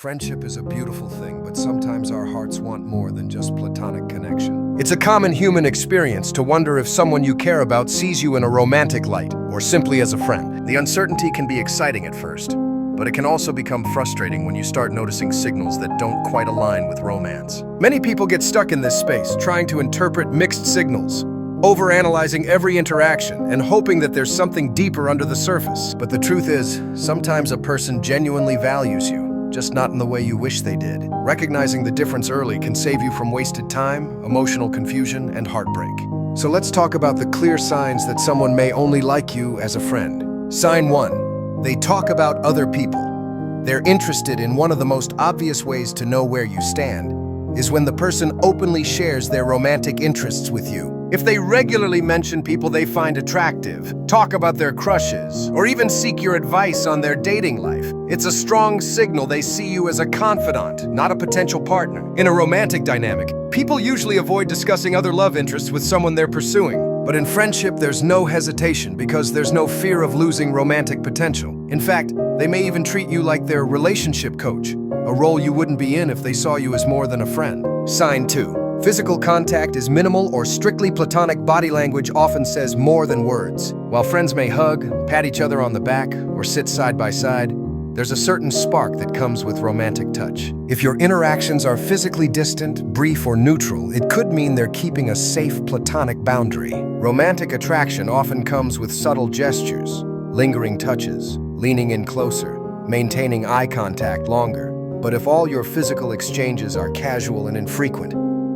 Friendship is a beautiful thing, but sometimes our hearts want more than just platonic connection. It's a common human experience to wonder if someone you care about sees you in a romantic light, or simply as a friend. The uncertainty can be exciting at first, but it can also become frustrating when you start noticing signals that don't quite align with romance. Many people get stuck in this space, trying to interpret mixed signals, overanalyzing every interaction and hoping that there's something deeper under the surface. But the truth is, sometimes a person genuinely values you, just not in the way you wish they did. Recognizing the difference early can save you from wasted time, emotional confusion, and heartbreak. So let's talk about the clear signs that someone may only like you as a friend. Sign 1. They talk about other people. They're interested in one of the most obvious ways to know where you stand is when the person openly shares their romantic interests with you. If they regularly mention people they find attractive, talk about their crushes, or even seek your advice on their dating life, it's a strong signal they see you as a confidant, not a potential partner. In a romantic dynamic, people usually avoid discussing other love interests with someone they're pursuing. But in friendship, there's no hesitation because there's no fear of losing romantic potential. In fact, they may even treat you like their relationship coach, a role you wouldn't be in if they saw you as more than a friend. Sign 2. Physical contact is minimal or strictly platonic. Body language often says more than words. While friends may hug, pat each other on the back, or sit side by side, there's a certain spark that comes with romantic touch. If your interactions are physically distant, brief, or neutral, it could mean they're keeping a safe platonic boundary. Romantic attraction often comes with subtle gestures, lingering touches, leaning in closer, maintaining eye contact longer. But if all your physical exchanges are casual and infrequent,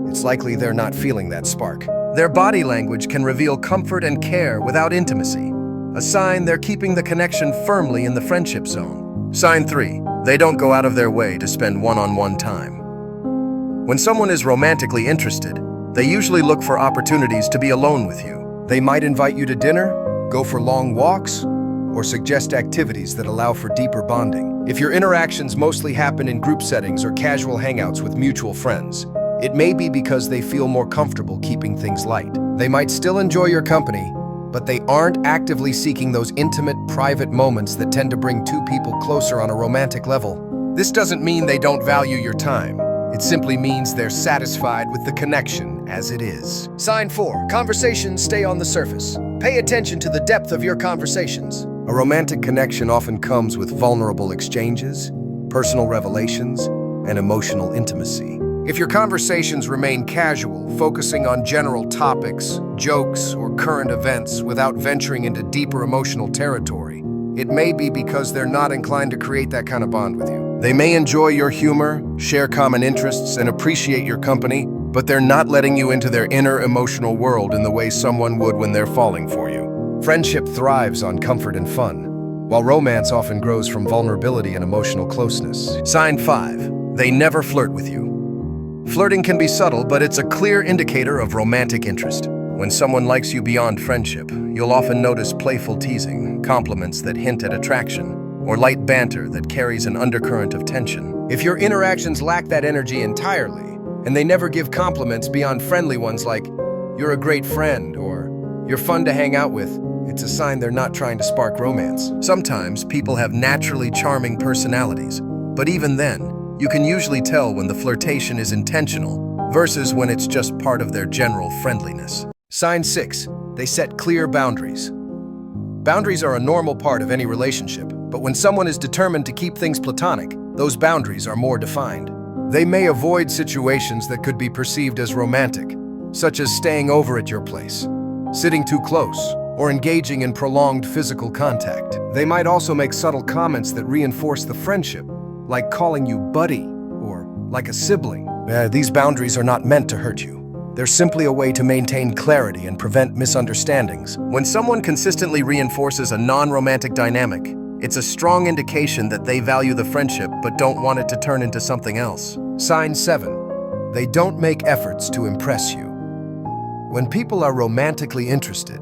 it's likely they're not feeling that spark. Their body language can reveal comfort and care without intimacy, a sign they're keeping the connection firmly in the friendship zone. Sign 3. They don't go out of their way to spend one-on-one time. When someone is romantically interested, they usually look for opportunities to be alone with you. They might invite you to dinner, go for long walks, or suggest activities that allow for deeper bonding. If your interactions mostly happen in group settings or casual hangouts with mutual friends, it may be because they feel more comfortable keeping things light. They might still enjoy your company, but they aren't actively seeking those intimate, private moments that tend to bring two people closer on a romantic level. This doesn't mean they don't value your time. It simply means they're satisfied with the connection as it is. Sign 4. Conversations stay on the surface. Pay attention to the depth of your conversations. A romantic connection often comes with vulnerable exchanges, personal revelations, and emotional intimacy. If your conversations remain casual, focusing on general topics, jokes, or current events without venturing into deeper emotional territory, it may be because they're not inclined to create that kind of bond with you. They may enjoy your humor, share common interests, and appreciate your company, but they're not letting you into their inner emotional world in the way someone would when they're falling for you. Friendship thrives on comfort and fun, while romance often grows from vulnerability and emotional closeness. Sign 5. They never flirt with you. Flirting can be subtle, but it's a clear indicator of romantic interest. When someone likes you beyond friendship, you'll often notice playful teasing, compliments that hint at attraction, or light banter that carries an undercurrent of tension. If your interactions lack that energy entirely, and they never give compliments beyond friendly ones like, "You're a great friend," or "You're fun to hang out with," it's a sign they're not trying to spark romance. Sometimes people have naturally charming personalities, but even then, you can usually tell when the flirtation is intentional versus when it's just part of their general friendliness. Sign 6. They set clear boundaries. Boundaries are a normal part of any relationship, but when someone is determined to keep things platonic, those boundaries are more defined. They may avoid situations that could be perceived as romantic, such as staying over at your place, sitting too close, or engaging in prolonged physical contact. They might also make subtle comments that reinforce the friendship, like calling you buddy or like a sibling. These boundaries are not meant to hurt you. They're simply a way to maintain clarity and prevent misunderstandings. When someone consistently reinforces a non-romantic dynamic, it's a strong indication that they value the friendship but don't want it to turn into something else. Sign 7. They don't make efforts to impress you. When people are romantically interested,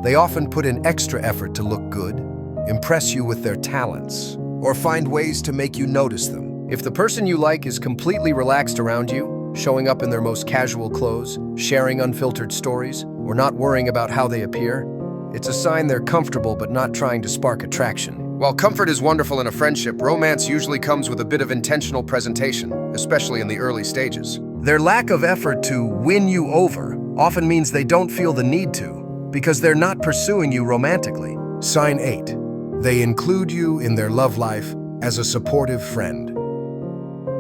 they often put in extra effort to look good, impress you with their talents, or find ways to make you notice them. If the person you like is completely relaxed around you, showing up in their most casual clothes, sharing unfiltered stories, or not worrying about how they appear, it's a sign they're comfortable but not trying to spark attraction. While comfort is wonderful in a friendship, romance usually comes with a bit of intentional presentation, especially in the early stages. Their lack of effort to win you over often means they don't feel the need to, because they're not pursuing you romantically. Sign 8. They include you in their love life as a supportive friend.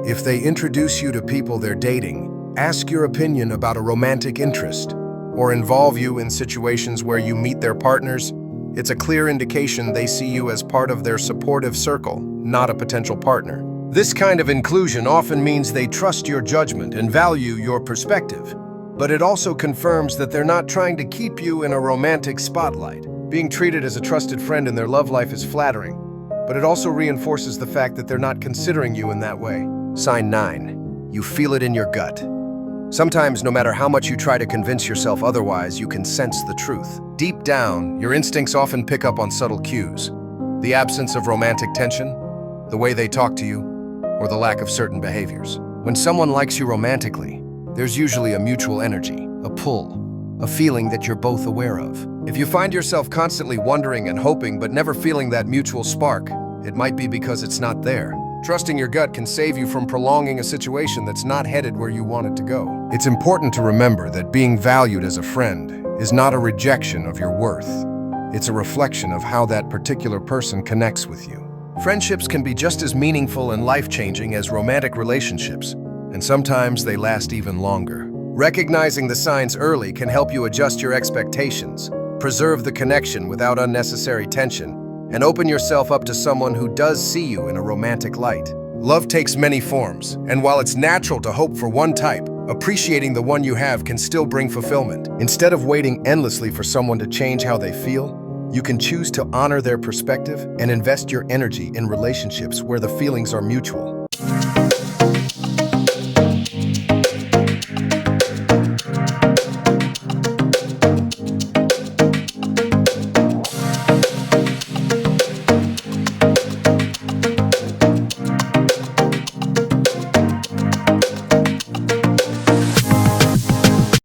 If they introduce you to people they're dating, ask your opinion about a romantic interest, or involve you in situations where you meet their partners, it's a clear indication they see you as part of their supportive circle, not a potential partner. This kind of inclusion often means they trust your judgment and value your perspective, but it also confirms that they're not trying to keep you in a romantic spotlight. Being treated as a trusted friend in their love life is flattering, but it also reinforces the fact that they're not considering you in that way. Sign 9. You feel it in your gut. Sometimes, no matter how much you try to convince yourself otherwise, you can sense the truth. Deep down, your instincts often pick up on subtle cues. The absence of romantic tension, the way they talk to you, or the lack of certain behaviors. When someone likes you romantically, there's usually a mutual energy, a pull, a feeling that you're both aware of. If you find yourself constantly wondering and hoping but never feeling that mutual spark, it might be because it's not there. Trusting your gut can save you from prolonging a situation that's not headed where you want it to go. It's important to remember that being valued as a friend is not a rejection of your worth. It's a reflection of how that particular person connects with you. Friendships can be just as meaningful and life-changing as romantic relationships, and sometimes they last even longer. Recognizing the signs early can help you adjust your expectations, preserve the connection without unnecessary tension, and open yourself up to someone who does see you in a romantic light. Love takes many forms, and while it's natural to hope for one type, appreciating the one you have can still bring fulfillment. Instead of waiting endlessly for someone to change how they feel, you can choose to honor their perspective and invest your energy in relationships where the feelings are mutual.